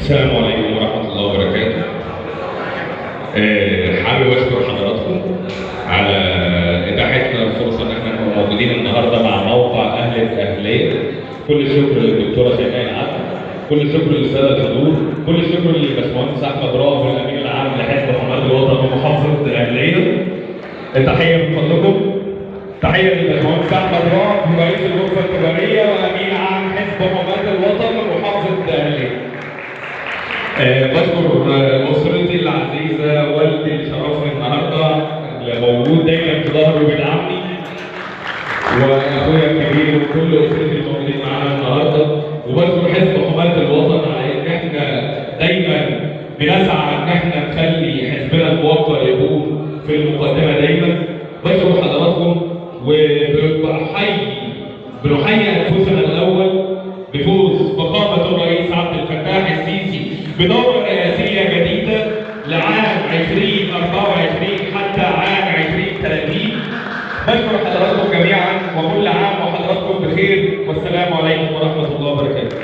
السلام عليكم ورحمة الله وبركاته. حابب أشكر حضراتكم على إتاحتنا الفرصة إن احنا نكون موجودين النهارده مع موقع أهل الأهلية. كل الشكر للدكتورة شيماء العدل، كل الشكر للسادة الحضور، كل الشكر للباشمهندس أحمد رائف الأمين العام لحزب حماة الوطن ومحافظة الأهلية. تحية من فضلكم، تحية للباشمهندس أحمد رائف رئيس الغرفة التجارية وأمين عام حزب حماة الوطن ومحافظة الأهلية. بشكر أسرتي العزيزة، والدي اللي شرفني النهارده، اللي موجود دايما في ظهري وبيدعمني، وأخويا الكبير وكل أسرتي الموجودين معانا النهارده، وبشكر حزب حماة الوطن على إن إحنا دايما بنسعى إن إحنا نخلي حزبنا الموقر يكون في المقدمة دايما. بشكر حضراتكم بنحيي أنفسنا الأول بفوز فخامة الرئيس عبد الفتاح السيسي بدورة رئاسية جديدة لعام 2024 حتى عام 2030. بشكر حضراتكم جميعا وكل عام وحضراتكم بخير، والسلام عليكم ورحمة الله وبركاته.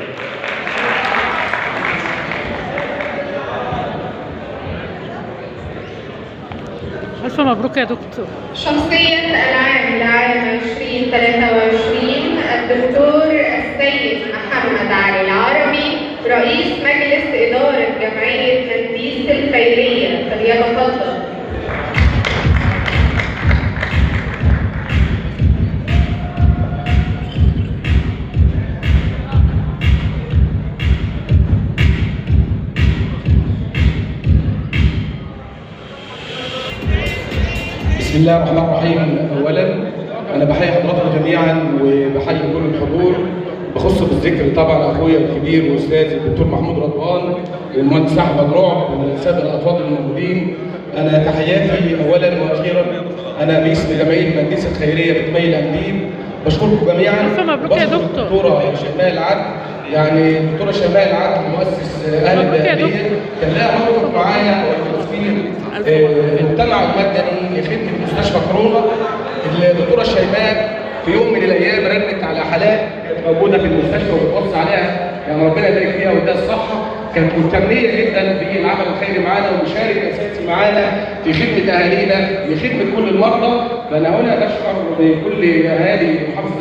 ألف مبروك يا دكتور. شخصية العام لعام 2023 الدكتور السيد محمد علي العربي رئيس مجلس إدارة جمعية منديس الخيرية، فليتفضل. بسم الله الرحمن الرحيم. اولا انا بحيي حضراتكم جميعا وبحيي كل الحضور، بخص بالذكر طبعا اخويا الكبير واستاذي الدكتور محمود رضوان والمهندس احمد رعب والساده الافاضل الموجودين. انا تحياتي اولا واخيرا انا باسم جمعيه منديس الخيريه بتميل الأنديب بشكركم جميعا. ألف مبروك يا دكتور. الدكتوره شيماء العدل، يعني الدكتوره شيماء العدل مؤسس اهل الأهلية، كان لها موقف معايا في المجتمع المدني لخدمه مستشفى كورونا. الدكتوره شيماء في يوم من الايام رنت على حالات كانت موجوده في المستشفى وبتوصي عليها، يعني ربنا يبارك فيها ويديها الصحه، كانت مهتميه جدا بالعمل الخيري معانا ومشارك اساسي معانا في خدمه اهالينا، لخدمه كل المرضى. فانا هنا بشكر بكل اهالي محافظه